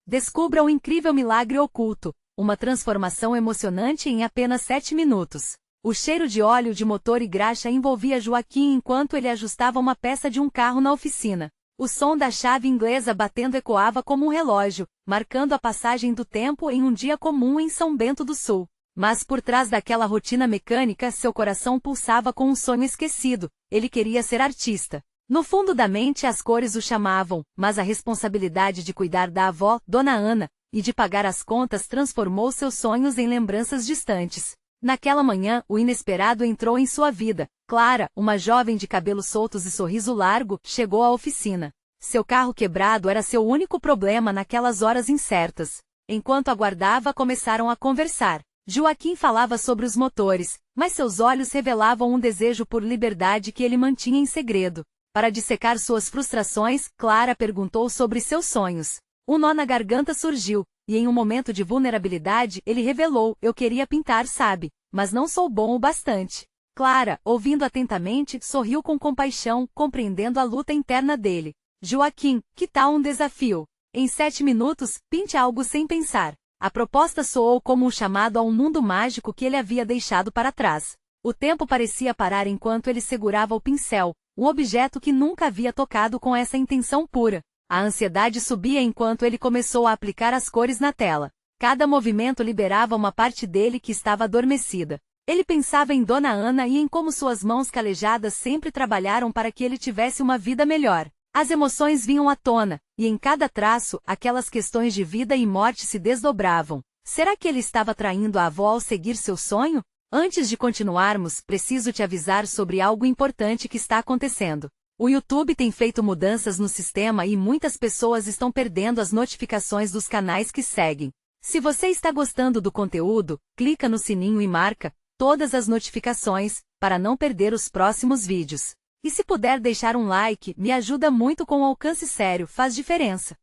Descubra o incrível milagre oculto, uma transformação emocionante em apenas 7 minutos. O cheiro de óleo de motor e graxa envolvia Joaquim enquanto ele ajustava uma peça de um carro na oficina. O som da chave inglesa batendo ecoava como um relógio, marcando a passagem do tempo em um dia comum em São Bento do Sul. Mas por trás daquela rotina mecânica, seu coração pulsava com um sonho esquecido. Ele queria ser artista. No fundo da mente as cores o chamavam, mas a responsabilidade de cuidar da avó, Dona Ana, e de pagar as contas transformou seus sonhos em lembranças distantes. Naquela manhã, o inesperado entrou em sua vida. Clara, uma jovem de cabelos soltos e sorriso largo, chegou à oficina. Seu carro quebrado era seu único problema naquelas horas incertas. Enquanto aguardava, começaram a conversar. Joaquim falava sobre os motores, mas seus olhos revelavam um desejo por liberdade que ele mantinha em segredo. Para dissecar suas frustrações, Clara perguntou sobre seus sonhos. Um nó na garganta surgiu, e em um momento de vulnerabilidade ele revelou: eu queria pintar, sabe, mas não sou bom o bastante. Clara, ouvindo atentamente, sorriu com compaixão, compreendendo a luta interna dele. Joaquim, que tal um desafio? Em 7 minutos, pinte algo sem pensar. A proposta soou como um chamado a um mundo mágico que ele havia deixado para trás. O tempo parecia parar enquanto ele segurava o pincel, um objeto que nunca havia tocado com essa intenção pura. A ansiedade subia enquanto ele começou a aplicar as cores na tela. Cada movimento liberava uma parte dele que estava adormecida. Ele pensava em Dona Ana e em como suas mãos calejadas sempre trabalharam para que ele tivesse uma vida melhor. As emoções vinham à tona, e em cada traço, aquelas questões de vida e morte se desdobravam. Será que ele estava traindo a avó ao seguir seu sonho? Antes de continuarmos, preciso te avisar sobre algo importante que está acontecendo. O YouTube tem feito mudanças no sistema e muitas pessoas estão perdendo as notificações dos canais que seguem. Se você está gostando do conteúdo, clica no sininho e marca todas as notificações, para não perder os próximos vídeos. E se puder deixar um like, me ajuda muito com o alcance sério, faz diferença.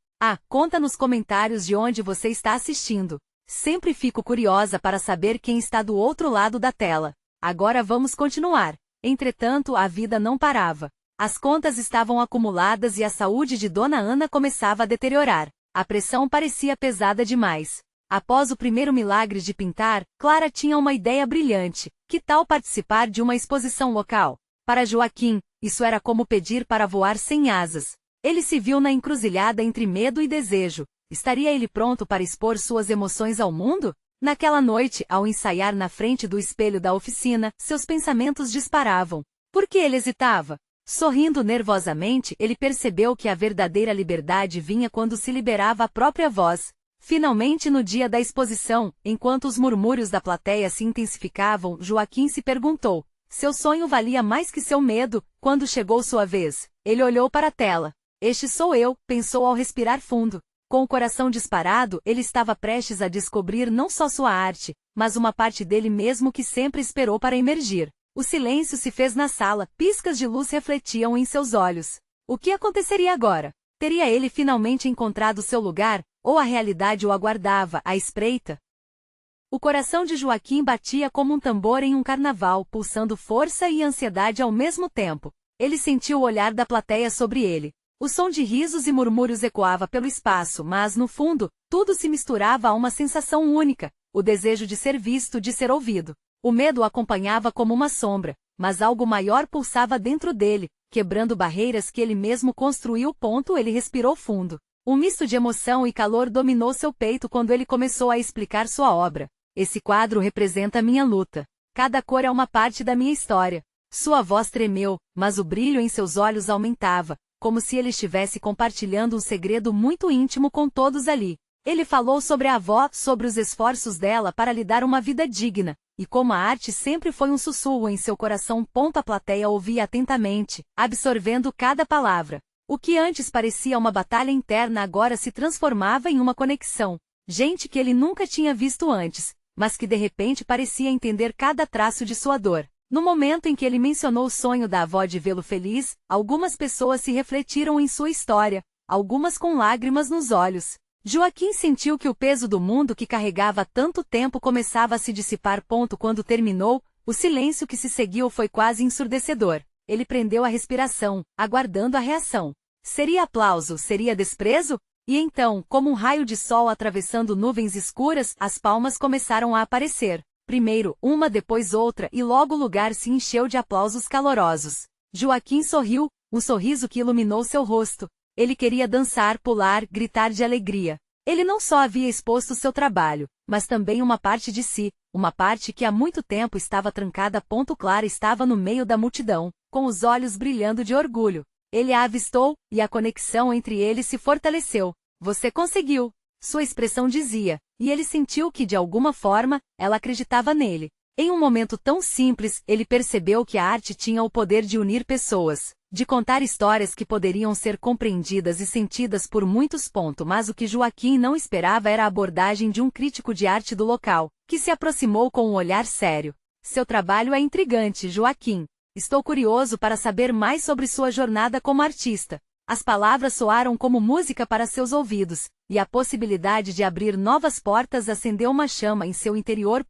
Conta nos comentários de onde você está assistindo. Sempre fico curiosa para saber quem está do outro lado da tela. Agora vamos continuar. Entretanto, a vida não parava. As contas estavam acumuladas e a saúde de Dona Ana começava a deteriorar. A pressão parecia pesada demais. Após o primeiro milagre de pintar, Clara tinha uma ideia brilhante. Que tal participar de uma exposição local? Para Joaquim, isso era como pedir para voar sem asas. Ele se viu na encruzilhada entre medo e desejo. Estaria ele pronto para expor suas emoções ao mundo? Naquela noite, ao ensaiar na frente do espelho da oficina, seus pensamentos disparavam. Por que ele hesitava? Sorrindo nervosamente, ele percebeu que a verdadeira liberdade vinha quando se liberava a própria voz. Finalmente, no dia da exposição, enquanto os murmúrios da plateia se intensificavam, Joaquim se perguntou: seu sonho valia mais que seu medo? Quando chegou sua vez, ele olhou para a tela. Este sou eu, pensou ao respirar fundo. Com o coração disparado, ele estava prestes a descobrir não só sua arte, mas uma parte dele mesmo que sempre esperou para emergir. O silêncio se fez na sala, piscas de luz refletiam em seus olhos. O que aconteceria agora? Teria ele finalmente encontrado seu lugar, ou a realidade o aguardava, à espreita? O coração de Joaquim batia como um tambor em um carnaval, pulsando força e ansiedade ao mesmo tempo. Ele sentiu o olhar da plateia sobre ele. O som de risos e murmúrios ecoava pelo espaço, mas, no fundo, tudo se misturava a uma sensação única, o desejo de ser visto, de ser ouvido. O medo o acompanhava como uma sombra, mas algo maior pulsava dentro dele, quebrando barreiras que ele mesmo construiu. Ele respirou fundo. Um misto de emoção e calor dominou seu peito quando ele começou a explicar sua obra. Esse quadro representa minha luta. Cada cor é uma parte da minha história. Sua voz tremeu, mas o brilho em seus olhos aumentava, como se ele estivesse compartilhando um segredo muito íntimo com todos ali. Ele falou sobre a avó, sobre os esforços dela para lhe dar uma vida digna, e como a arte sempre foi um sussurro em seu coração. A plateia ouvia atentamente, absorvendo cada palavra. O que antes parecia uma batalha interna agora se transformava em uma conexão. Gente que ele nunca tinha visto antes, mas que de repente parecia entender cada traço de sua dor. No momento em que ele mencionou o sonho da avó de vê-lo feliz, algumas pessoas se refletiram em sua história, algumas com lágrimas nos olhos. Joaquim sentiu que o peso do mundo que carregava há tanto tempo começava a se dissipar. Quando terminou, o silêncio que se seguiu foi quase ensurdecedor. Ele prendeu a respiração, aguardando a reação. Seria aplauso, seria desprezo? E então, como um raio de sol atravessando nuvens escuras, as palmas começaram a aparecer. Primeiro, uma depois outra, e logo o lugar se encheu de aplausos calorosos. Joaquim sorriu, um sorriso que iluminou seu rosto. Ele queria dançar, pular, gritar de alegria. Ele não só havia exposto seu trabalho, mas também uma parte de si, uma parte que há muito tempo estava trancada. Clara estava no meio da multidão, com os olhos brilhando de orgulho. Ele a avistou, e a conexão entre eles se fortaleceu. Você conseguiu! Sua expressão dizia, e ele sentiu que de alguma forma, ela acreditava nele. Em um momento tão simples, ele percebeu que a arte tinha o poder de unir pessoas, de contar histórias que poderiam ser compreendidas e sentidas por muitos. Mas o que Joaquim não esperava era a abordagem de um crítico de arte do local, que se aproximou com um olhar sério. Seu trabalho é intrigante, Joaquim. Estou curioso para saber mais sobre sua jornada como artista. As palavras soaram como música para seus ouvidos, e a possibilidade de abrir novas portas acendeu uma chama em seu interior.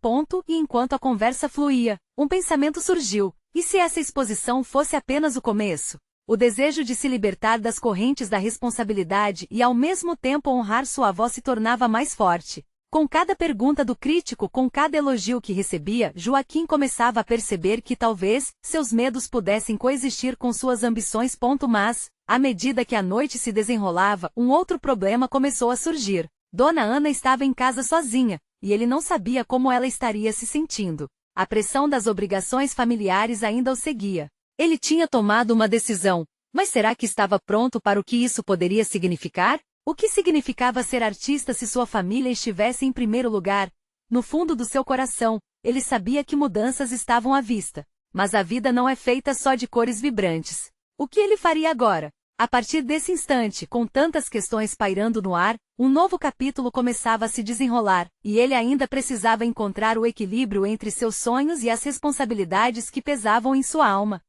E enquanto a conversa fluía, um pensamento surgiu. E se essa exposição fosse apenas o começo? O desejo de se libertar das correntes da responsabilidade e ao mesmo tempo honrar sua avó se tornava mais forte. Com cada pergunta do crítico, com cada elogio que recebia, Joaquim começava a perceber que talvez seus medos pudessem coexistir com suas ambições. Mas, à medida que a noite se desenrolava, um outro problema começou a surgir. Dona Ana estava em casa sozinha, e ele não sabia como ela estaria se sentindo. A pressão das obrigações familiares ainda o seguia. Ele tinha tomado uma decisão, mas será que estava pronto para o que isso poderia significar? O que significava ser artista se sua família estivesse em primeiro lugar? No fundo do seu coração, ele sabia que mudanças estavam à vista. Mas a vida não é feita só de cores vibrantes. O que ele faria agora? A partir desse instante, com tantas questões pairando no ar, um novo capítulo começava a se desenrolar, e ele ainda precisava encontrar o equilíbrio entre seus sonhos e as responsabilidades que pesavam em sua alma.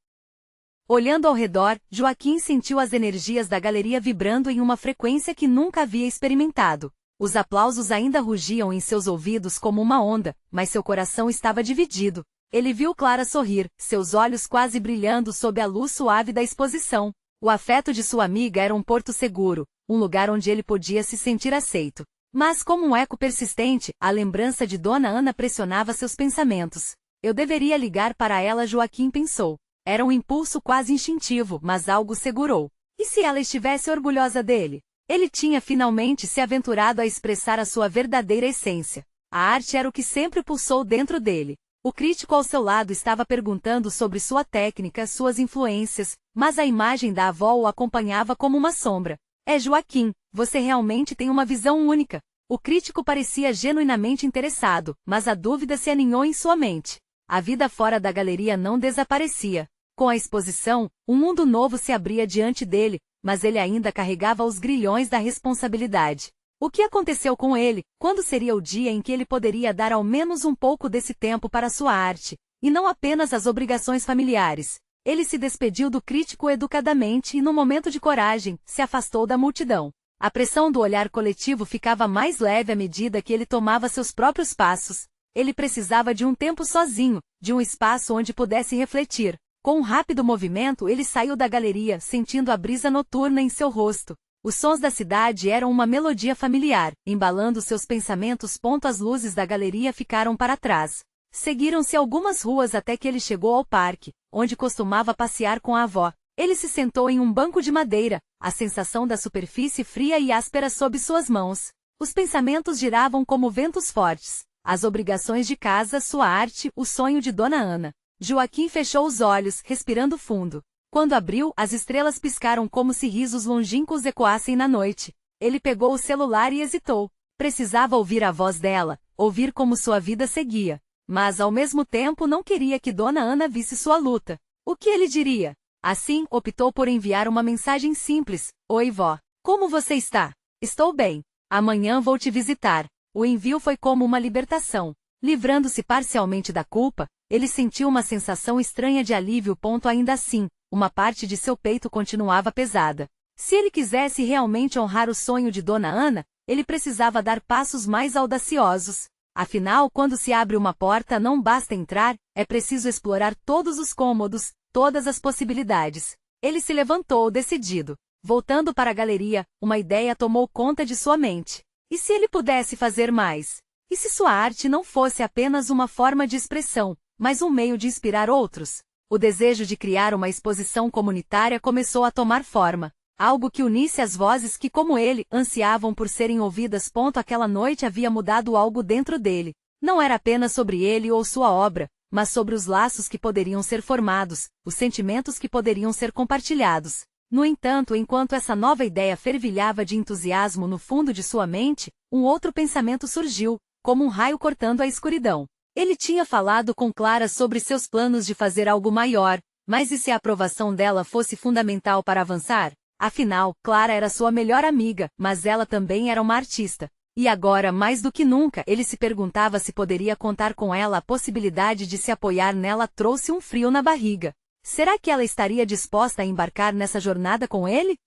Olhando ao redor, Joaquim sentiu as energias da galeria vibrando em uma frequência que nunca havia experimentado. Os aplausos ainda rugiam em seus ouvidos como uma onda, mas seu coração estava dividido. Ele viu Clara sorrir, seus olhos quase brilhando sob a luz suave da exposição. O afeto de sua amiga era um porto seguro, um lugar onde ele podia se sentir aceito. Mas como um eco persistente, a lembrança de Dona Ana pressionava seus pensamentos. Eu deveria ligar para ela, Joaquim pensou. Era um impulso quase instintivo, mas algo segurou. E se ela estivesse orgulhosa dele? Ele tinha finalmente se aventurado a expressar a sua verdadeira essência. A arte era o que sempre pulsou dentro dele. O crítico ao seu lado estava perguntando sobre sua técnica, suas influências, mas a imagem da avó o acompanhava como uma sombra. Joaquim, você realmente tem uma visão única. O crítico parecia genuinamente interessado, mas a dúvida se aninhou em sua mente. A vida fora da galeria não desaparecia. Com a exposição, um mundo novo se abria diante dele, mas ele ainda carregava os grilhões da responsabilidade. O que aconteceu com ele? Quando seria o dia em que ele poderia dar ao menos um pouco desse tempo para sua arte, e não apenas as obrigações familiares? Ele se despediu do crítico educadamente e, no momento de coragem, se afastou da multidão. A pressão do olhar coletivo ficava mais leve à medida que ele tomava seus próprios passos. Ele precisava de um tempo sozinho, de um espaço onde pudesse refletir. Com um rápido movimento, ele saiu da galeria, sentindo a brisa noturna em seu rosto. Os sons da cidade eram uma melodia familiar, embalando seus pensamentos. As luzes da galeria ficaram para trás. Seguiram-se algumas ruas até que ele chegou ao parque, onde costumava passear com a avó. Ele se sentou em um banco de madeira, a sensação da superfície fria e áspera sob suas mãos. Os pensamentos giravam como ventos fortes. As obrigações de casa, sua arte, o sonho de Dona Ana. Joaquim fechou os olhos, respirando fundo. Quando abriu, as estrelas piscaram como se risos longínquos ecoassem na noite. Ele pegou o celular e hesitou. Precisava ouvir a voz dela, ouvir como sua vida seguia. Mas ao mesmo tempo não queria que Dona Ana visse sua luta. O que ele diria? Assim, optou por enviar uma mensagem simples. Oi, vó. Como você está? Estou bem. Amanhã vou te visitar. O envio foi como uma libertação. Livrando-se parcialmente da culpa, ele sentiu uma sensação estranha de alívio. Ainda assim, uma parte de seu peito continuava pesada. Se ele quisesse realmente honrar o sonho de Dona Ana, ele precisava dar passos mais audaciosos. Afinal, quando se abre uma porta não basta entrar, é preciso explorar todos os cômodos, todas as possibilidades. Ele se levantou decidido. Voltando para a galeria, uma ideia tomou conta de sua mente. E se ele pudesse fazer mais? E se sua arte não fosse apenas uma forma de expressão, mas um meio de inspirar outros? O desejo de criar uma exposição comunitária começou a tomar forma. Algo que unisse as vozes que, como ele, ansiavam por serem ouvidas. Aquela noite havia mudado algo dentro dele. Não era apenas sobre ele ou sua obra, mas sobre os laços que poderiam ser formados, os sentimentos que poderiam ser compartilhados. No entanto, enquanto essa nova ideia fervilhava de entusiasmo no fundo de sua mente, um outro pensamento surgiu, como um raio cortando a escuridão. Ele tinha falado com Clara sobre seus planos de fazer algo maior, mas e se a aprovação dela fosse fundamental para avançar? Afinal, Clara era sua melhor amiga, mas ela também era uma artista. E agora, mais do que nunca, ele se perguntava se poderia contar com ela. A possibilidade de se apoiar nela trouxe um frio na barriga. Será que ela estaria disposta a embarcar nessa jornada com ele?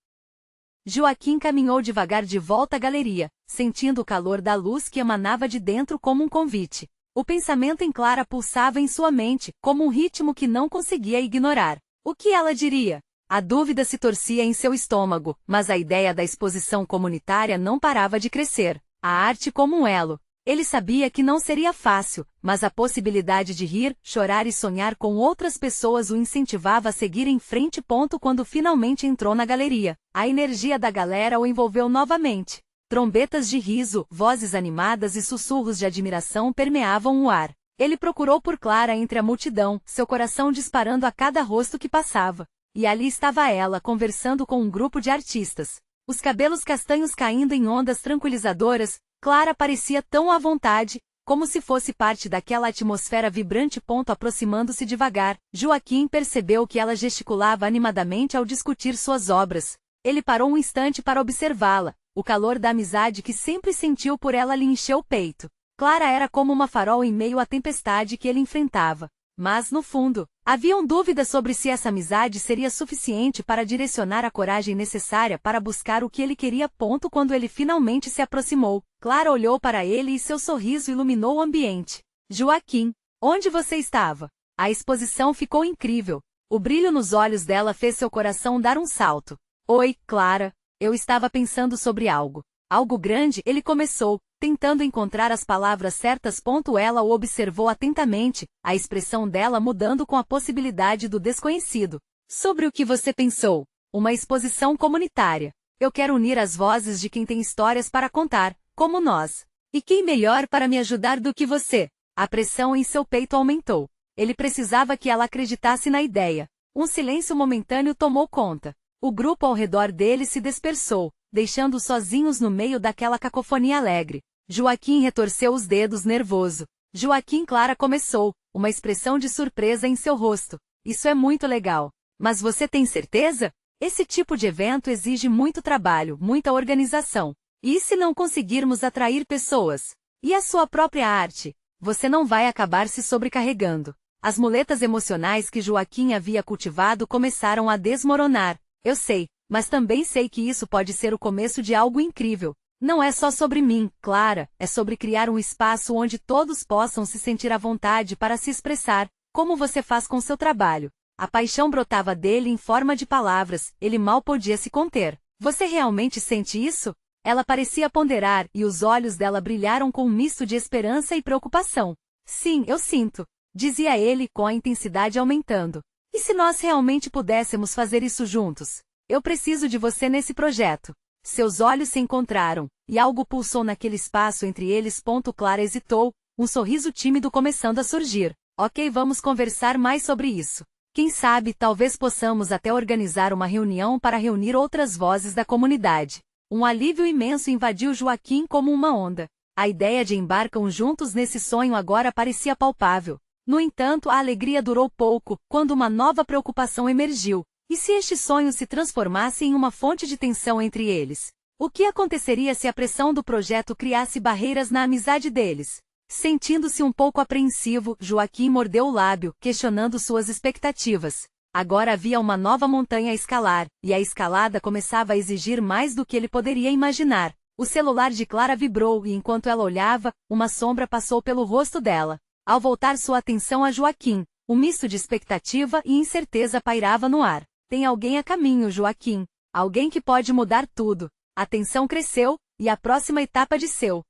Joaquim caminhou devagar de volta à galeria, sentindo o calor da luz que emanava de dentro como um convite. O pensamento em Clara pulsava em sua mente, como um ritmo que não conseguia ignorar. O que ela diria? A dúvida se torcia em seu estômago, mas a ideia da exposição comunitária não parava de crescer. A arte como um elo. Ele sabia que não seria fácil, mas a possibilidade de rir, chorar e sonhar com outras pessoas o incentivava a seguir em frente. Quando finalmente entrou na galeria, a energia da galera o envolveu novamente. Trombetas de riso, vozes animadas e sussurros de admiração permeavam o ar. Ele procurou por Clara entre a multidão, seu coração disparando a cada rosto que passava. E ali estava ela, conversando com um grupo de artistas. Os cabelos castanhos caindo em ondas tranquilizadoras, Clara parecia tão à vontade, como se fosse parte daquela atmosfera vibrante. Aproximando-se devagar, Joaquim percebeu que ela gesticulava animadamente ao discutir suas obras. Ele parou um instante para observá-la. O calor da amizade que sempre sentiu por ela lhe encheu o peito. Clara era como uma farol em meio à tempestade que ele enfrentava. Mas, no fundo, haviam dúvidas sobre se essa amizade seria suficiente para direcionar a coragem necessária para buscar o que ele queria. Quando ele finalmente se aproximou, Clara olhou para ele e seu sorriso iluminou o ambiente. Joaquim, onde você estava? A exposição ficou incrível. O brilho nos olhos dela fez seu coração dar um salto. Oi, Clara. Eu estava pensando sobre algo. Algo grande, ele começou, tentando encontrar as palavras certas. Ela o observou atentamente, a expressão dela mudando com a possibilidade do desconhecido. Sobre o que você pensou? Uma exposição comunitária. Eu quero unir as vozes de quem tem histórias para contar, como nós. E quem melhor para me ajudar do que você? A pressão em seu peito aumentou. Ele precisava que ela acreditasse na ideia. Um silêncio momentâneo tomou conta. O grupo ao redor dele se dispersou, deixando-os sozinhos no meio daquela cacofonia alegre. Joaquim retorceu os dedos nervoso. Joaquim, Clara começou, uma expressão de surpresa em seu rosto. Isso é muito legal. Mas você tem certeza? Esse tipo de evento exige muito trabalho, muita organização. E se não conseguirmos atrair pessoas? E a sua própria arte? Você não vai acabar se sobrecarregando. As muletas emocionais que Joaquim havia cultivado começaram a desmoronar. Eu sei, mas também sei que isso pode ser o começo de algo incrível. Não é só sobre mim, Clara, é sobre criar um espaço onde todos possam se sentir à vontade para se expressar, como você faz com seu trabalho. A paixão brotava dele em forma de palavras, ele mal podia se conter. Você realmente sente isso? Ela parecia ponderar e os olhos dela brilharam com um misto de esperança e preocupação. Sim, eu sinto, dizia ele com a intensidade aumentando. E se nós realmente pudéssemos fazer isso juntos? Eu preciso de você nesse projeto. Seus olhos se encontraram, e algo pulsou naquele espaço entre eles. Clara hesitou, um sorriso tímido começando a surgir. Ok, vamos conversar mais sobre isso. Quem sabe, talvez possamos até organizar uma reunião para reunir outras vozes da comunidade. Um alívio imenso invadiu Joaquim como uma onda. A ideia de embarcam juntos nesse sonho agora parecia palpável. No entanto, a alegria durou pouco, quando uma nova preocupação emergiu. E se este sonho se transformasse em uma fonte de tensão entre eles? O que aconteceria se a pressão do projeto criasse barreiras na amizade deles? Sentindo-se um pouco apreensivo, Joaquim mordeu o lábio, questionando suas expectativas. Agora havia uma nova montanha a escalar, e a escalada começava a exigir mais do que ele poderia imaginar. O celular de Clara vibrou e enquanto ela olhava, uma sombra passou pelo rosto dela. Ao voltar sua atenção a Joaquim, um misto de expectativa e incerteza pairava no ar. Tem alguém a caminho, Joaquim. Alguém que pode mudar tudo. A tensão cresceu, e a próxima etapa de seu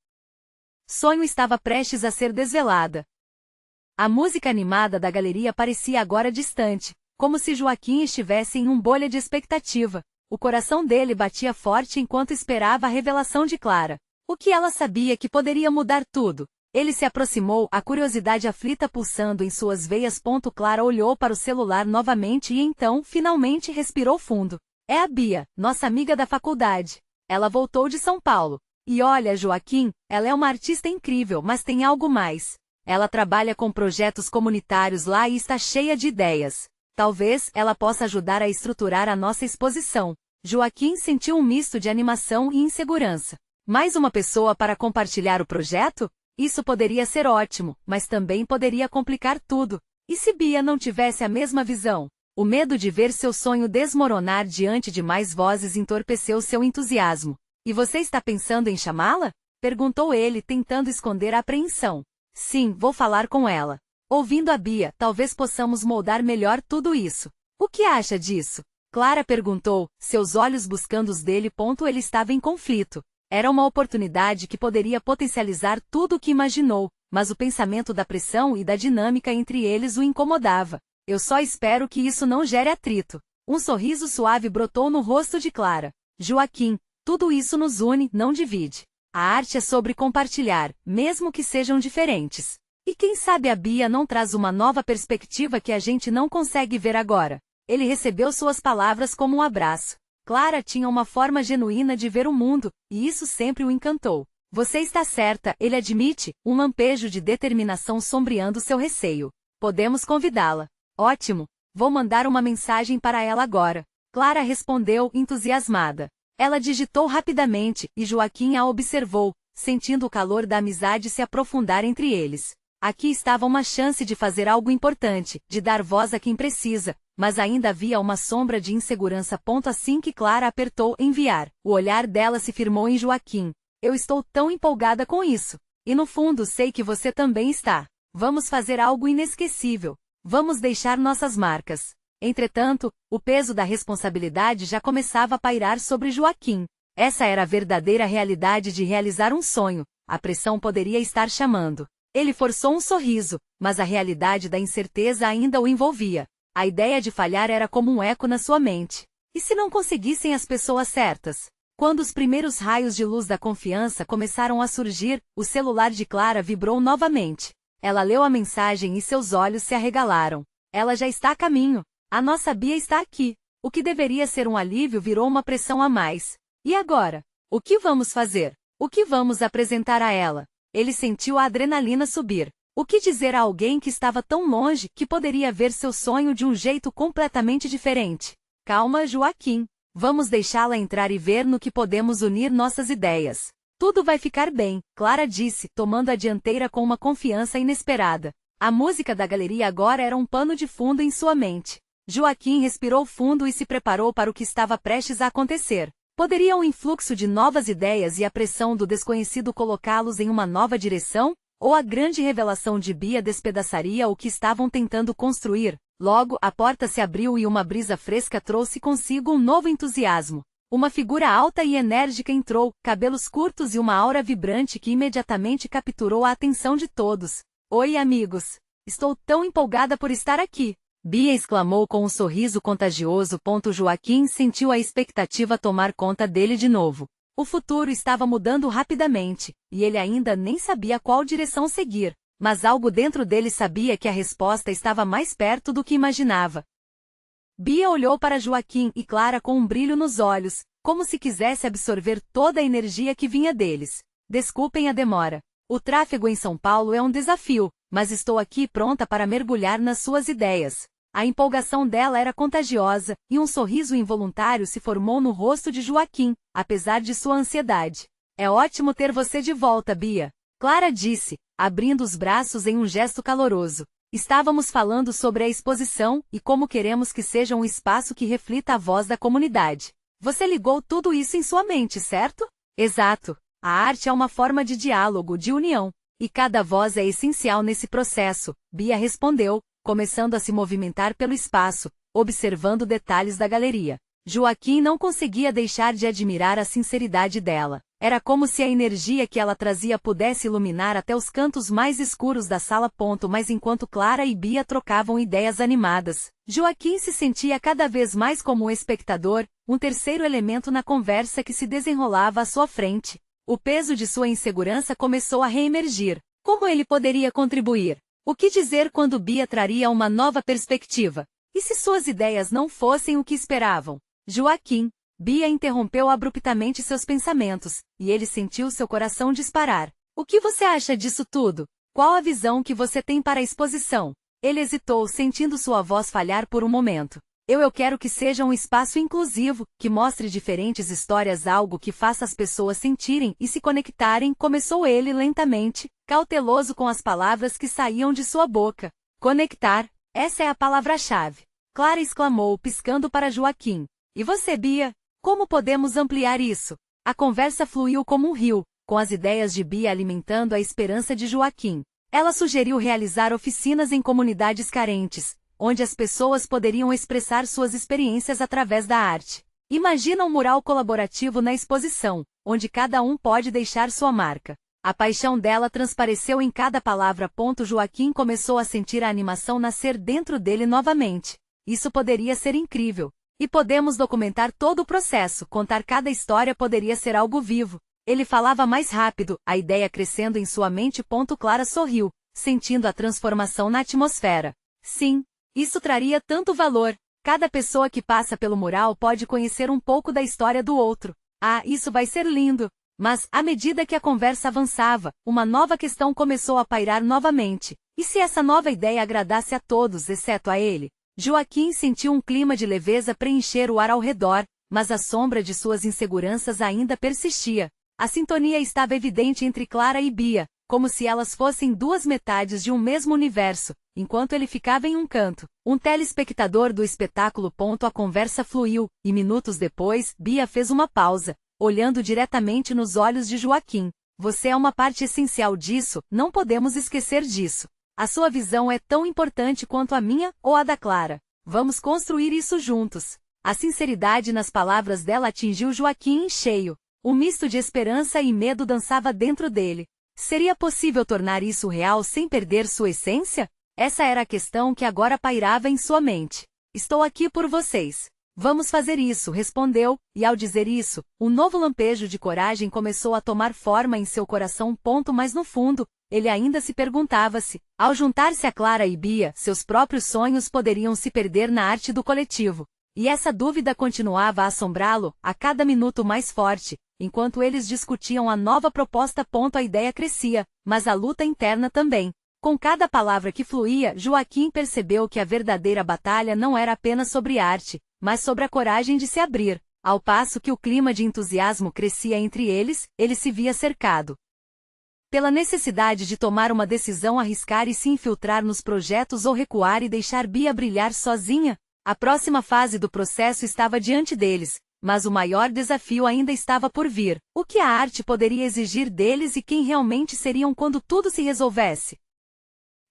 sonho estava prestes a ser desvelada. A música animada da galeria parecia agora distante, como se Joaquim estivesse em uma bolha de expectativa. O coração dele batia forte enquanto esperava a revelação de Clara. O que ela sabia que poderia mudar tudo? Ele se aproximou, a curiosidade aflita pulsando em suas veias. Clara olhou para o celular novamente e então, finalmente respirou fundo. É a Bia, nossa amiga da faculdade. Ela voltou de São Paulo. E olha, Joaquim, ela é uma artista incrível, mas tem algo mais. Ela trabalha com projetos comunitários lá e está cheia de ideias. Talvez ela possa ajudar a estruturar a nossa exposição. Joaquim sentiu um misto de animação e insegurança. Mais uma pessoa para compartilhar o projeto? Isso poderia ser ótimo, mas também poderia complicar tudo. E se Bia não tivesse a mesma visão? O medo de ver seu sonho desmoronar diante de mais vozes entorpeceu seu entusiasmo. E você está pensando em chamá-la? Perguntou ele, tentando esconder a apreensão. Sim, vou falar com ela. Ouvindo a Bia, talvez possamos moldar melhor tudo isso. O que acha disso? Clara perguntou, seus olhos buscando os dele. Ele estava em conflito. Era uma oportunidade que poderia potencializar tudo o que imaginou, mas o pensamento da pressão e da dinâmica entre eles o incomodava. Eu só espero que isso não gere atrito. Um sorriso suave brotou no rosto de Clara. Joaquim, tudo isso nos une, não divide. A arte é sobre compartilhar, mesmo que sejam diferentes. E quem sabe a Bia não traz uma nova perspectiva que a gente não consegue ver agora. Ele recebeu suas palavras como um abraço. Clara tinha uma forma genuína de ver o mundo, e isso sempre o encantou. Você está certa, ele admite, um lampejo de determinação sombreando seu receio. Podemos convidá-la. Ótimo. Vou mandar uma mensagem para ela agora. Clara respondeu, entusiasmada. Ela digitou rapidamente, e Joaquim a observou, sentindo o calor da amizade se aprofundar entre eles. Aqui estava uma chance de fazer algo importante, de dar voz a quem precisa, mas ainda havia uma sombra de insegurança. Assim que Clara apertou enviar, o olhar dela se firmou em Joaquim. Eu estou tão empolgada com isso. E no fundo sei que você também está. Vamos fazer algo inesquecível. Vamos deixar nossas marcas. Entretanto, o peso da responsabilidade já começava a pairar sobre Joaquim. Essa era a verdadeira realidade de realizar um sonho. A pressão poderia estar chamando. Ele forçou um sorriso, mas a realidade da incerteza ainda o envolvia. A ideia de falhar era como um eco na sua mente. E se não conseguissem as pessoas certas? Quando os primeiros raios de luz da confiança começaram a surgir, o celular de Clara vibrou novamente. Ela leu a mensagem e seus olhos se arregalaram. Ela já está a caminho. A nossa Bia está aqui. O que deveria ser um alívio virou uma pressão a mais. E agora? O que vamos fazer? O que vamos apresentar a ela? Ele sentiu a adrenalina subir. O que dizer a alguém que estava tão longe, que poderia ver seu sonho de um jeito completamente diferente? Calma, Joaquim. Vamos deixá-la entrar e ver no que podemos unir nossas ideias. Tudo vai ficar bem, Clara disse, tomando a dianteira com uma confiança inesperada. A música da galeria agora era um pano de fundo em sua mente. Joaquim respirou fundo e se preparou para o que estava prestes a acontecer. Poderia um influxo de novas ideias e a pressão do desconhecido colocá-los em uma nova direção? Ou a grande revelação de Bia despedaçaria o que estavam tentando construir? Logo, a porta se abriu e uma brisa fresca trouxe consigo um novo entusiasmo. Uma figura alta e enérgica entrou, cabelos curtos e uma aura vibrante que imediatamente capturou a atenção de todos. Oi, amigos! Estou tão empolgada por estar aqui! Bia exclamou com um sorriso contagioso. Joaquim sentiu a expectativa tomar conta dele de novo. O futuro estava mudando rapidamente, e ele ainda nem sabia qual direção seguir, mas algo dentro dele sabia que a resposta estava mais perto do que imaginava. Bia olhou para Joaquim e Clara com um brilho nos olhos, como se quisesse absorver toda a energia que vinha deles. Desculpem a demora. O tráfego em São Paulo é um desafio, mas estou aqui pronta para mergulhar nas suas ideias. A empolgação dela era contagiosa, e um sorriso involuntário se formou no rosto de Joaquim, apesar de sua ansiedade. É ótimo ter você de volta, Bia. Clara disse, abrindo os braços em um gesto caloroso. Estávamos falando sobre a exposição e como queremos que seja um espaço que reflita a voz da comunidade. Você ligou tudo isso em sua mente, certo? Exato. A arte é uma forma de diálogo, de união. E cada voz é essencial nesse processo, Bia respondeu, começando a se movimentar pelo espaço, observando detalhes da galeria. Joaquim não conseguia deixar de admirar a sinceridade dela. Era como se a energia que ela trazia pudesse iluminar até os cantos mais escuros da sala. Mas enquanto Clara e Bia trocavam ideias animadas, Joaquim se sentia cada vez mais como um espectador, um terceiro elemento na conversa que se desenrolava à sua frente. O peso de sua insegurança começou a reemergir. Como ele poderia contribuir? O que dizer quando Bia traria uma nova perspectiva? E se suas ideias não fossem o que esperavam? Joaquim. Bia interrompeu abruptamente seus pensamentos, e ele sentiu seu coração disparar. O que você acha disso tudo? Qual a visão que você tem para a exposição? Ele hesitou, sentindo sua voz falhar por um momento. Eu quero que seja um espaço inclusivo, que mostre diferentes histórias, algo que faça as pessoas sentirem e se conectarem, começou ele lentamente, cauteloso com as palavras que saíam de sua boca. Conectar, essa é a palavra-chave. Clara exclamou, piscando para Joaquim. E você, Bia? Como podemos ampliar isso? A conversa fluiu como um rio, com as ideias de Bia alimentando a esperança de Joaquim. Ela sugeriu realizar oficinas em comunidades carentes, onde as pessoas poderiam expressar suas experiências através da arte. Imagina um mural colaborativo na exposição, onde cada um pode deixar sua marca. A paixão dela transpareceu em cada palavra. Joaquim começou a sentir a animação nascer dentro dele novamente. Isso poderia ser incrível. E podemos documentar todo o processo, contar cada história poderia ser algo vivo. Ele falava mais rápido, a ideia crescendo em sua mente. Clara sorriu, sentindo a transformação na atmosfera. Sim, isso traria tanto valor. Cada pessoa que passa pelo mural pode conhecer um pouco da história do outro. Ah, isso vai ser lindo! Mas, à medida que a conversa avançava, uma nova questão começou a pairar novamente. E se essa nova ideia agradasse a todos, exceto a ele? Joaquim sentiu um clima de leveza preencher o ar ao redor, mas a sombra de suas inseguranças ainda persistia. A sintonia estava evidente entre Clara e Bia, como se elas fossem duas metades de um mesmo universo, enquanto ele ficava em um canto, um telespectador do espetáculo. A conversa fluiu, e minutos depois, Bia fez uma pausa, olhando diretamente nos olhos de Joaquim. Você é uma parte essencial disso, não podemos esquecer disso. A sua visão é tão importante quanto a minha ou a da Clara. Vamos construir isso juntos. A sinceridade nas palavras dela atingiu Joaquim em cheio. Um misto de esperança e medo dançava dentro dele. Seria possível tornar isso real sem perder sua essência? Essa era a questão que agora pairava em sua mente. Estou aqui por vocês. Vamos fazer isso, respondeu, e ao dizer isso, um novo lampejo de coragem começou a tomar forma em seu coração. Mas no fundo, ele ainda se perguntava se, ao juntar-se a Clara e Bia, seus próprios sonhos poderiam se perder na arte do coletivo. E essa dúvida continuava a assombrá-lo, a cada minuto mais forte, enquanto eles discutiam a nova proposta. A ideia crescia, mas a luta interna também. Com cada palavra que fluía, Joaquim percebeu que a verdadeira batalha não era apenas sobre arte, mas sobre a coragem de se abrir. Ao passo que o clima de entusiasmo crescia entre eles, ele se via cercado pela necessidade de tomar uma decisão, arriscar e se infiltrar nos projetos ou recuar e deixar Bia brilhar sozinha. A próxima fase do processo estava diante deles, mas o maior desafio ainda estava por vir. O que a arte poderia exigir deles e quem realmente seriam quando tudo se resolvesse?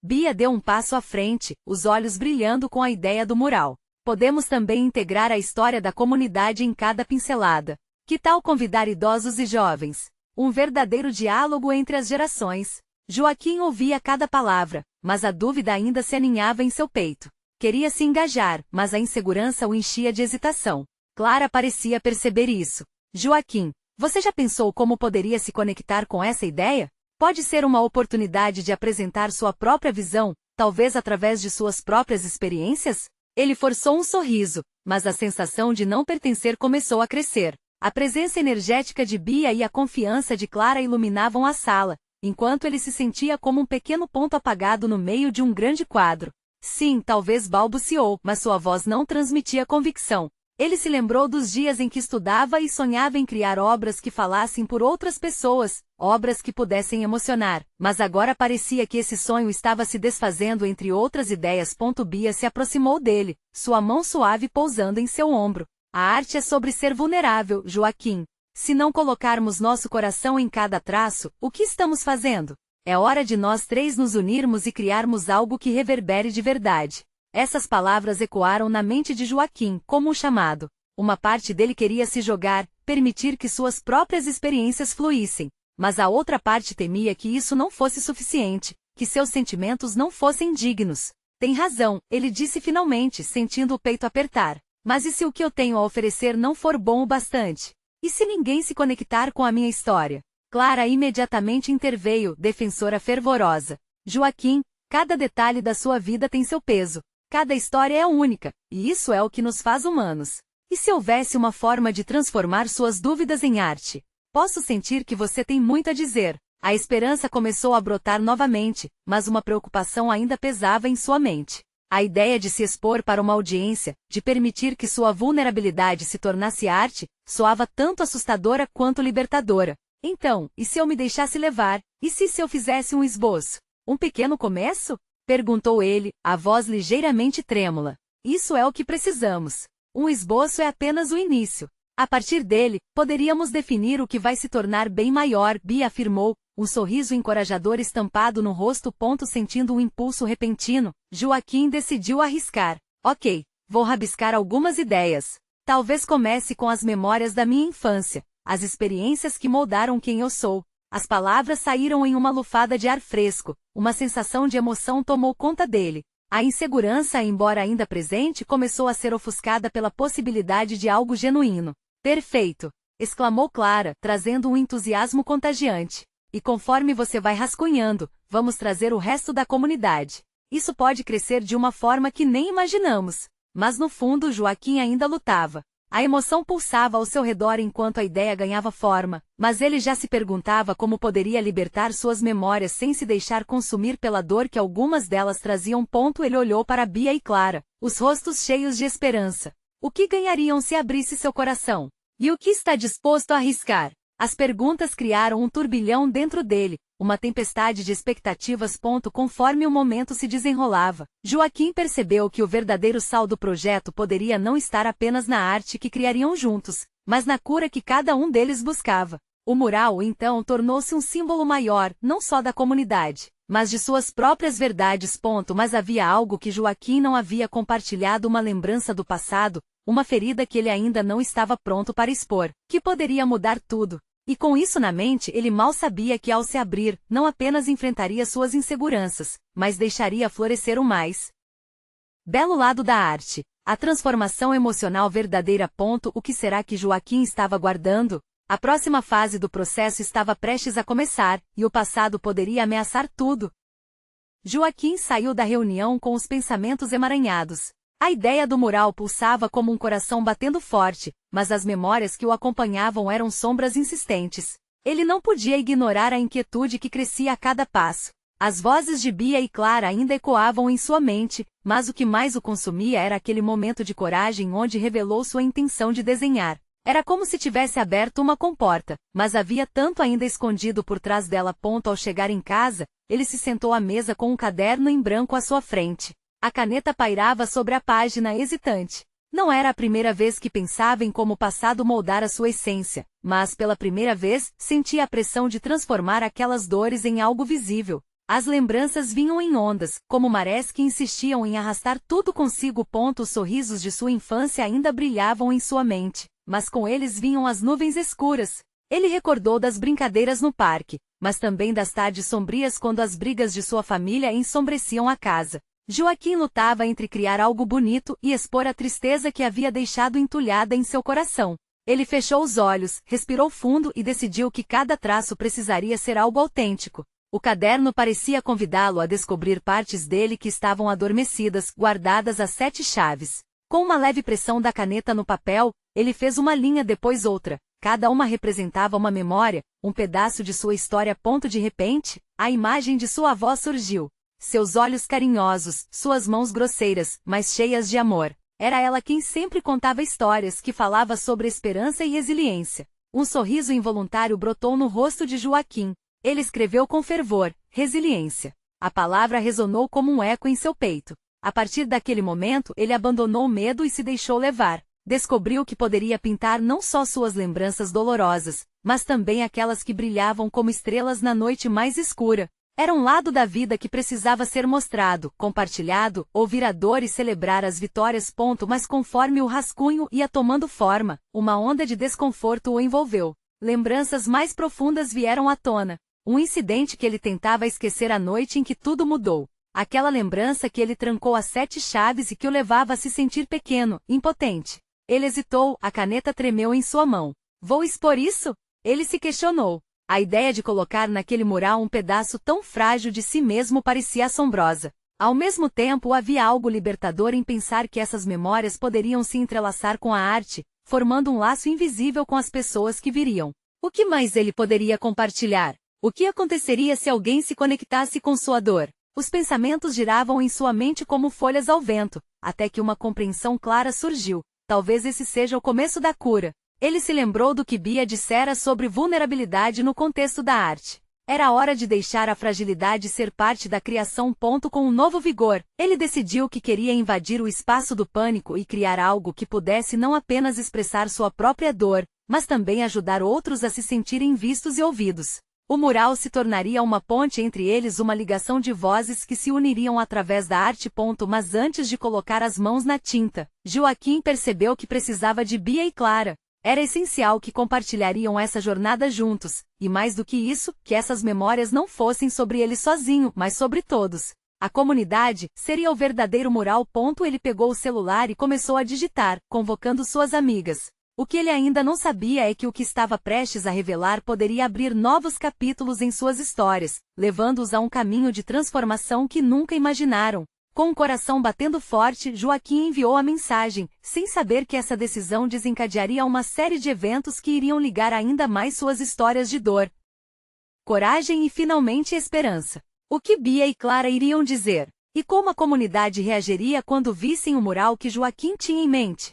Bia deu um passo à frente, os olhos brilhando com a ideia do mural. Podemos também integrar a história da comunidade em cada pincelada. Que tal convidar idosos e jovens? Um verdadeiro diálogo entre as gerações. Joaquim ouvia cada palavra, mas a dúvida ainda se aninhava em seu peito. Queria se engajar, mas a insegurança o enchia de hesitação. Clara parecia perceber isso. Joaquim, você já pensou como poderia se conectar com essa ideia? Pode ser uma oportunidade de apresentar sua própria visão, talvez através de suas próprias experiências? Ele forçou um sorriso, mas a sensação de não pertencer começou a crescer. A presença energética de Bia e a confiança de Clara iluminavam a sala, enquanto ele se sentia como um pequeno ponto apagado no meio de um grande quadro. Sim, talvez balbuciou, mas sua voz não transmitia convicção. Ele se lembrou dos dias em que estudava e sonhava em criar obras que falassem por outras pessoas, obras que pudessem emocionar, mas agora parecia que esse sonho estava se desfazendo entre outras ideias. Bia se aproximou dele, sua mão suave pousando em seu ombro. A arte é sobre ser vulnerável, Joaquim. Se não colocarmos nosso coração em cada traço, o que estamos fazendo? É hora de nós três nos unirmos e criarmos algo que reverbere de verdade. Essas palavras ecoaram na mente de Joaquim como um chamado. Uma parte dele queria se jogar, permitir que suas próprias experiências fluíssem. Mas a outra parte temia que isso não fosse suficiente, que seus sentimentos não fossem dignos. Tem razão, ele disse finalmente, sentindo o peito apertar. Mas e se o que eu tenho a oferecer não for bom o bastante? E se ninguém se conectar com a minha história? Clara imediatamente interveio, defensora fervorosa. Joaquim, cada detalhe da sua vida tem seu peso. Cada história é única, e isso é o que nos faz humanos. E se houvesse uma forma de transformar suas dúvidas em arte? Posso sentir que você tem muito a dizer. A esperança começou a brotar novamente, mas uma preocupação ainda pesava em sua mente. A ideia de se expor para uma audiência, de permitir que sua vulnerabilidade se tornasse arte, soava tanto assustadora quanto libertadora. Então, e se eu me deixasse levar? E se eu fizesse um esboço? Um pequeno começo? Perguntou ele, a voz ligeiramente trêmula. Isso é o que precisamos. Um esboço é apenas o início. A partir dele, poderíamos definir o que vai se tornar bem maior, Bia afirmou, um sorriso encorajador estampado no rosto. Sentindo um impulso repentino, Joaquim decidiu arriscar. Ok, vou rabiscar algumas ideias. Talvez comece com as memórias da minha infância, as experiências que moldaram quem eu sou. As palavras saíram em uma lufada de ar fresco, uma sensação de emoção tomou conta dele. A insegurança, embora ainda presente, começou a ser ofuscada pela possibilidade de algo genuíno. Perfeito! Exclamou Clara, trazendo um entusiasmo contagiante. E conforme você vai rascunhando, vamos trazer o resto da comunidade. Isso pode crescer de uma forma que nem imaginamos. Mas no fundo Joaquim ainda lutava. A emoção pulsava ao seu redor enquanto a ideia ganhava forma, mas ele já se perguntava como poderia libertar suas memórias sem se deixar consumir pela dor que algumas delas traziam. Ele olhou para Bia e Clara, os rostos cheios de esperança. O que ganhariam se abrisse seu coração? E o que está disposto a arriscar? As perguntas criaram um turbilhão dentro dele, uma tempestade de expectativas. Conforme o momento se desenrolava, Joaquim percebeu que o verdadeiro sal do projeto poderia não estar apenas na arte que criariam juntos, mas na cura que cada um deles buscava. O mural, então, tornou-se um símbolo maior, não só da comunidade, mas de suas próprias verdades. Mas havia algo que Joaquim não havia compartilhado, uma lembrança do passado, uma ferida que ele ainda não estava pronto para expor, que poderia mudar tudo. E com isso na mente ele mal sabia que ao se abrir, não apenas enfrentaria suas inseguranças, mas deixaria florescer o mais belo lado da arte, a transformação emocional verdadeira. O que será que Joaquim estava guardando? A próxima fase do processo estava prestes a começar, e o passado poderia ameaçar tudo. Joaquim saiu da reunião com os pensamentos emaranhados. A ideia do mural pulsava como um coração batendo forte, mas as memórias que o acompanhavam eram sombras insistentes. Ele não podia ignorar a inquietude que crescia a cada passo. As vozes de Bia e Clara ainda ecoavam em sua mente, mas o que mais o consumia era aquele momento de coragem onde revelou sua intenção de desenhar. Era como se tivesse aberto uma comporta, mas havia tanto ainda escondido por trás dela. Ao chegar em casa, ele se sentou à mesa com um caderno em branco à sua frente. A caneta pairava sobre a página, hesitante. Não era a primeira vez que pensava em como o passado moldara sua essência, mas pela primeira vez sentia a pressão de transformar aquelas dores em algo visível. As lembranças vinham em ondas, como marés que insistiam em arrastar tudo consigo. Os sorrisos de sua infância ainda brilhavam em sua mente, mas com eles vinham as nuvens escuras. Ele recordou das brincadeiras no parque, mas também das tardes sombrias quando as brigas de sua família ensombreciam a casa. Joaquim lutava entre criar algo bonito e expor a tristeza que havia deixado entulhada em seu coração. Ele fechou os olhos, respirou fundo e decidiu que cada traço precisaria ser algo autêntico. O caderno parecia convidá-lo a descobrir partes dele que estavam adormecidas, guardadas a 7 chaves. Com uma leve pressão da caneta no papel, ele fez uma linha depois outra. Cada uma representava uma memória, um pedaço de sua história. De repente, a imagem de sua avó surgiu. Seus olhos carinhosos, suas mãos grosseiras, mas cheias de amor. Era ela quem sempre contava histórias, que falava sobre esperança e resiliência. Um sorriso involuntário brotou no rosto de Joaquim. Ele escreveu com fervor, resiliência. A palavra ressonou como um eco em seu peito. A partir daquele momento, ele abandonou o medo e se deixou levar. Descobriu que poderia pintar não só suas lembranças dolorosas, mas também aquelas que brilhavam como estrelas na noite mais escura. Era um lado da vida que precisava ser mostrado, compartilhado, ouvir a dor e celebrar as vitórias. Mas conforme o rascunho ia tomando forma, uma onda de desconforto o envolveu. Lembranças mais profundas vieram à tona. Um incidente que ele tentava esquecer a noite em que tudo mudou. Aquela lembrança que ele trancou as 7 chaves e que o levava a se sentir pequeno, impotente. Ele hesitou, a caneta tremeu em sua mão. Vou expor isso? Ele se questionou. A ideia de colocar naquele mural um pedaço tão frágil de si mesmo parecia assombrosa. Ao mesmo tempo, havia algo libertador em pensar que essas memórias poderiam se entrelaçar com a arte, formando um laço invisível com as pessoas que viriam. O que mais ele poderia compartilhar? O que aconteceria se alguém se conectasse com sua dor? Os pensamentos giravam em sua mente como folhas ao vento, até que uma compreensão clara surgiu. Talvez esse seja o começo da cura. Ele se lembrou do que Bia dissera sobre vulnerabilidade no contexto da arte. Era hora de deixar a fragilidade ser parte da criação. Com um novo vigor, ele decidiu que queria invadir o espaço do pânico e criar algo que pudesse não apenas expressar sua própria dor, mas também ajudar outros a se sentirem vistos e ouvidos. O mural se tornaria uma ponte entre eles, uma ligação de vozes que se uniriam através da arte. Mas antes de colocar as mãos na tinta, Joaquim percebeu que precisava de Bia e Clara. Era essencial que compartilhariam essa jornada juntos, e mais do que isso, que essas memórias não fossem sobre ele sozinho, mas sobre todos. A comunidade seria o verdadeiro mural. Ele pegou o celular e começou a digitar, convocando suas amigas. O que ele ainda não sabia é que o que estava prestes a revelar poderia abrir novos capítulos em suas histórias, levando-os a um caminho de transformação que nunca imaginaram. Com o coração batendo forte, Joaquim enviou a mensagem, sem saber que essa decisão desencadearia uma série de eventos que iriam ligar ainda mais suas histórias de dor, coragem e finalmente esperança. O que Bia e Clara iriam dizer? E como a comunidade reagiria quando vissem o mural que Joaquim tinha em mente?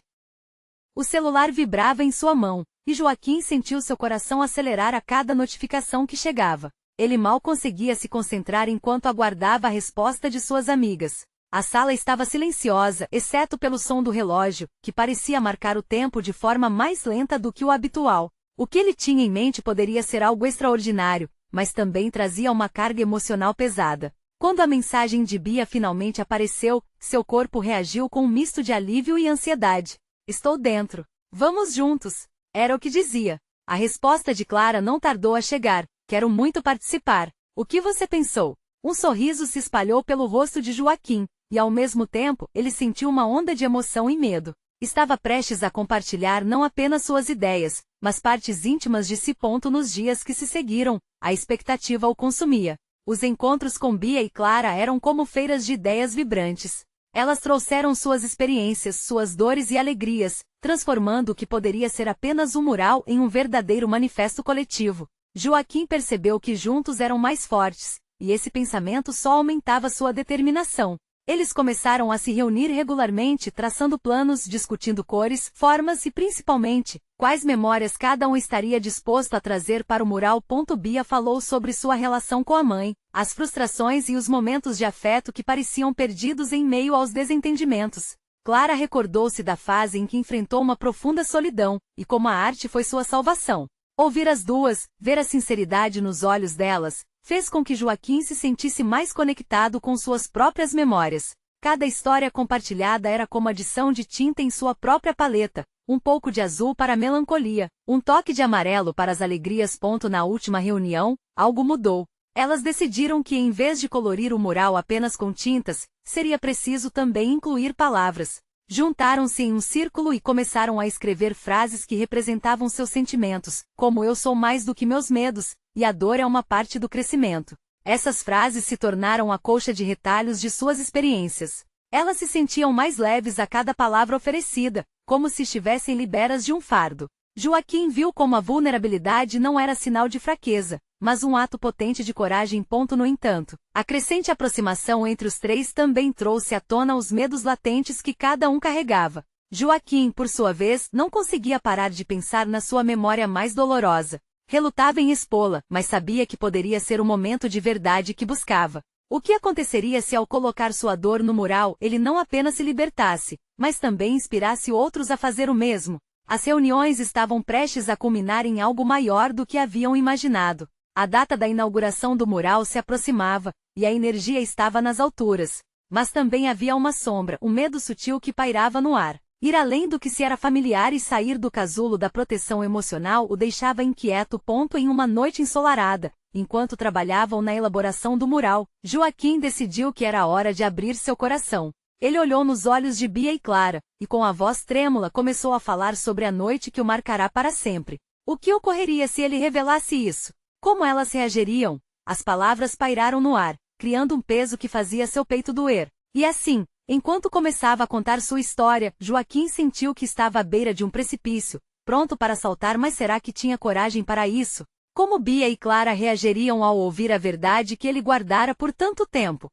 O celular vibrava em sua mão, e Joaquim sentiu seu coração acelerar a cada notificação que chegava. Ele mal conseguia se concentrar enquanto aguardava a resposta de suas amigas. A sala estava silenciosa, exceto pelo som do relógio, que parecia marcar o tempo de forma mais lenta do que o habitual. O que ele tinha em mente poderia ser algo extraordinário, mas também trazia uma carga emocional pesada. Quando a mensagem de Bia finalmente apareceu, seu corpo reagiu com um misto de alívio e ansiedade. Estou dentro. Vamos juntos. Era o que dizia. A resposta de Clara não tardou a chegar. Quero muito participar. O que você pensou? Um sorriso se espalhou pelo rosto de Joaquim, e ao mesmo tempo, ele sentiu uma onda de emoção e medo. Estava prestes a compartilhar não apenas suas ideias, mas partes íntimas de si. Nos dias que se seguiram, a expectativa o consumia. Os encontros com Bia e Clara eram como feiras de ideias vibrantes. Elas trouxeram suas experiências, suas dores e alegrias, transformando o que poderia ser apenas um mural em um verdadeiro manifesto coletivo. Joaquim percebeu que juntos eram mais fortes, e esse pensamento só aumentava sua determinação. Eles começaram a se reunir regularmente, traçando planos, discutindo cores, formas e, principalmente, quais memórias cada um estaria disposto a trazer para o mural. Bia falou sobre sua relação com a mãe, as frustrações e os momentos de afeto que pareciam perdidos em meio aos desentendimentos. Clara recordou-se da fase em que enfrentou uma profunda solidão, e como a arte foi sua salvação. Ouvir as duas, ver a sinceridade nos olhos delas, fez com que Joaquim se sentisse mais conectado com suas próprias memórias. Cada história compartilhada era como adição de tinta em sua própria paleta, um pouco de azul para a melancolia, um toque de amarelo para as alegrias. Na última reunião, algo mudou. Elas decidiram que em vez de colorir o mural apenas com tintas, seria preciso também incluir palavras. Juntaram-se em um círculo e começaram a escrever frases que representavam seus sentimentos, como eu sou mais do que meus medos, e a dor é uma parte do crescimento. Essas frases se tornaram a colcha de retalhos de suas experiências. Elas se sentiam mais leves a cada palavra oferecida, como se estivessem liberas de um fardo. Joaquim viu como a vulnerabilidade não era sinal de fraqueza, mas um ato potente de coragem. No entanto, a crescente aproximação entre os três também trouxe à tona os medos latentes que cada um carregava. Joaquim, por sua vez, não conseguia parar de pensar na sua memória mais dolorosa. Relutava em expô-la, mas sabia que poderia ser o momento de verdade que buscava. O que aconteceria se, ao colocar sua dor no mural, ele não apenas se libertasse, mas também inspirasse outros a fazer o mesmo? As reuniões estavam prestes a culminar em algo maior do que haviam imaginado. A data da inauguração do mural se aproximava, e a energia estava nas alturas. Mas também havia uma sombra, um medo sutil que pairava no ar. Ir além do que se era familiar e sair do casulo da proteção emocional o deixava inquieto. Em uma noite ensolarada, enquanto trabalhavam na elaboração do mural, Joaquim decidiu que era hora de abrir seu coração. Ele olhou nos olhos de Bia e Clara, e com a voz trêmula começou a falar sobre a noite que o marcará para sempre. O que ocorreria se ele revelasse isso? Como elas reagiriam? As palavras pairaram no ar, criando um peso que fazia seu peito doer. E assim, enquanto começava a contar sua história, Joaquim sentiu que estava à beira de um precipício, pronto para saltar, mas será que tinha coragem para isso? Como Bia e Clara reagiriam ao ouvir a verdade que ele guardara por tanto tempo?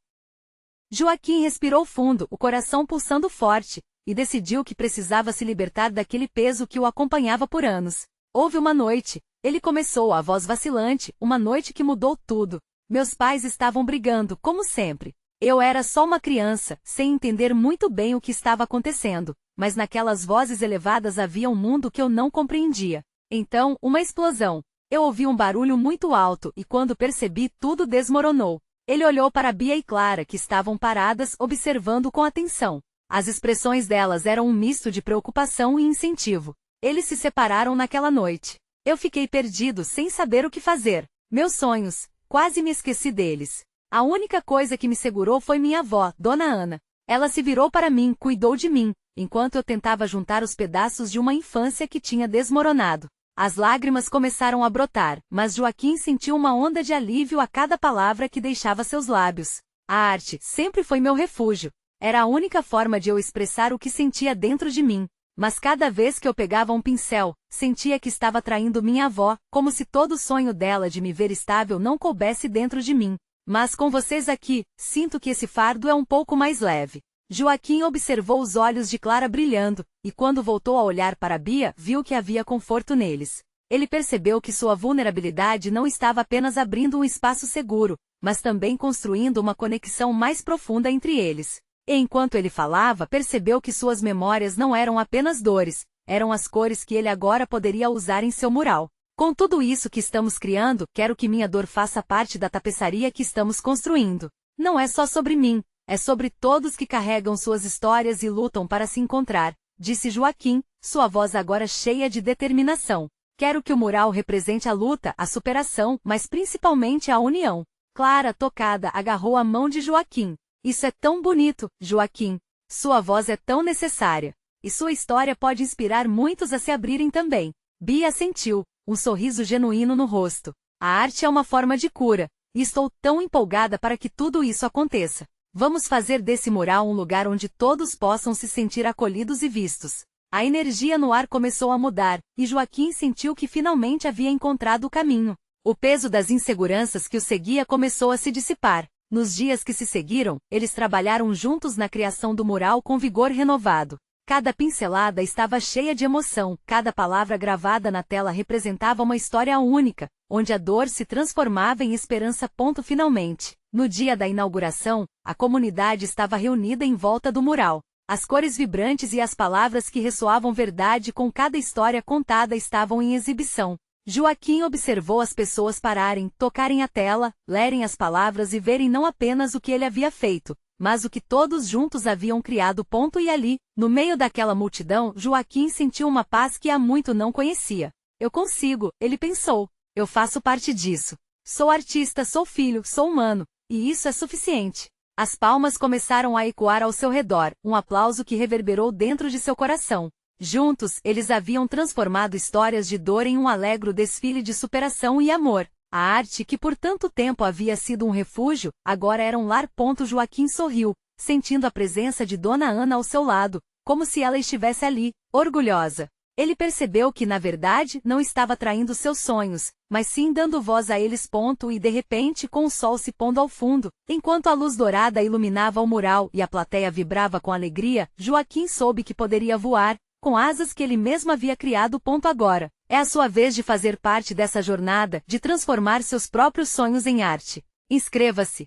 Joaquim respirou fundo, o coração pulsando forte, e decidiu que precisava se libertar daquele peso que o acompanhava por anos. Houve uma noite, ele começou, a voz vacilante, uma noite que mudou tudo. Meus pais estavam brigando, como sempre. Eu era só uma criança, sem entender muito bem o que estava acontecendo, mas naquelas vozes elevadas havia um mundo que eu não compreendia. Então, uma explosão. Eu ouvi um barulho muito alto e quando percebi, tudo desmoronou. Ele olhou para Bia e Clara, que estavam paradas, observando com atenção. As expressões delas eram um misto de preocupação e incentivo. Eles se separaram naquela noite. Eu fiquei perdido, sem saber o que fazer. Meus sonhos, quase me esqueci deles. A única coisa que me segurou foi minha avó, Dona Ana. Ela se virou para mim, cuidou de mim, enquanto eu tentava juntar os pedaços de uma infância que tinha desmoronado. As lágrimas começaram a brotar, mas Joaquim sentiu uma onda de alívio a cada palavra que deixava seus lábios. A arte sempre foi meu refúgio. Era a única forma de eu expressar o que sentia dentro de mim. Mas cada vez que eu pegava um pincel, sentia que estava traindo minha avó, como se todo o sonho dela de me ver estável não coubesse dentro de mim. Mas com vocês aqui, sinto que esse fardo é um pouco mais leve. Joaquim observou os olhos de Clara brilhando, e quando voltou a olhar para Bia, viu que havia conforto neles. Ele percebeu que sua vulnerabilidade não estava apenas abrindo um espaço seguro, mas também construindo uma conexão mais profunda entre eles. E enquanto ele falava, percebeu que suas memórias não eram apenas dores, eram as cores que ele agora poderia usar em seu mural. Com tudo isso que estamos criando, quero que minha dor faça parte da tapeçaria que estamos construindo. Não é só sobre mim, é sobre todos que carregam suas histórias e lutam para se encontrar, disse Joaquim, sua voz agora cheia de determinação. Quero que o mural represente a luta, a superação, mas principalmente a união. Clara, tocada, agarrou a mão de Joaquim. Isso é tão bonito, Joaquim. Sua voz é tão necessária. E sua história pode inspirar muitos a se abrirem também. Bia sentiu, um sorriso genuíno no rosto. A arte é uma forma de cura, e estou tão empolgada para que tudo isso aconteça. Vamos fazer desse mural um lugar onde todos possam se sentir acolhidos e vistos. A energia no ar começou a mudar, e Joaquim sentiu que finalmente havia encontrado o caminho. O peso das inseguranças que o seguia começou a se dissipar. Nos dias que se seguiram, eles trabalharam juntos na criação do mural com vigor renovado. Cada pincelada estava cheia de emoção, cada palavra gravada na tela representava uma história única, onde a dor se transformava em esperança. Finalmente, no dia da inauguração, a comunidade estava reunida em volta do mural. As cores vibrantes e as palavras que ressoavam verdade com cada história contada estavam em exibição. Joaquim observou as pessoas pararem, tocarem a tela, lerem as palavras e verem não apenas o que ele havia feito, mas o que todos juntos haviam criado. E ali, no meio daquela multidão, Joaquim sentiu uma paz que há muito não conhecia. Eu consigo, ele pensou. Eu faço parte disso. Sou artista, sou filho, sou humano, e isso é suficiente. As palmas começaram a ecoar ao seu redor, um aplauso que reverberou dentro de seu coração. Juntos, eles haviam transformado histórias de dor em um alegre desfile de superação e amor. A arte que por tanto tempo havia sido um refúgio, agora era um lar. Joaquim sorriu, sentindo a presença de Dona Ana ao seu lado, como se ela estivesse ali, orgulhosa. Ele percebeu que na verdade não estava traindo seus sonhos, mas sim dando voz a eles. E de repente, com o sol se pondo ao fundo, enquanto a luz dourada iluminava o mural e a plateia vibrava com alegria, Joaquim soube que poderia voar, com asas que ele mesmo havia criado. Agora, é a sua vez de fazer parte dessa jornada, de transformar seus próprios sonhos em arte. Inscreva-se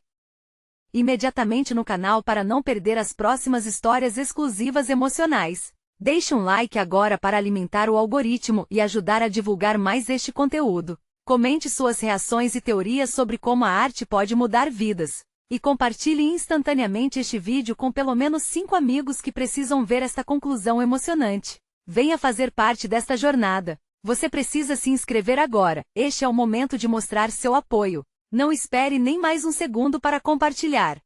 imediatamente no canal para não perder as próximas histórias exclusivas emocionais. Deixe um like agora para alimentar o algoritmo e ajudar a divulgar mais este conteúdo. Comente suas reações e teorias sobre como a arte pode mudar vidas. E compartilhe instantaneamente este vídeo com pelo menos 5 amigos que precisam ver esta conclusão emocionante. Venha fazer parte desta jornada. Você precisa se inscrever agora. Este é o momento de mostrar seu apoio. Não espere nem mais um segundo para compartilhar.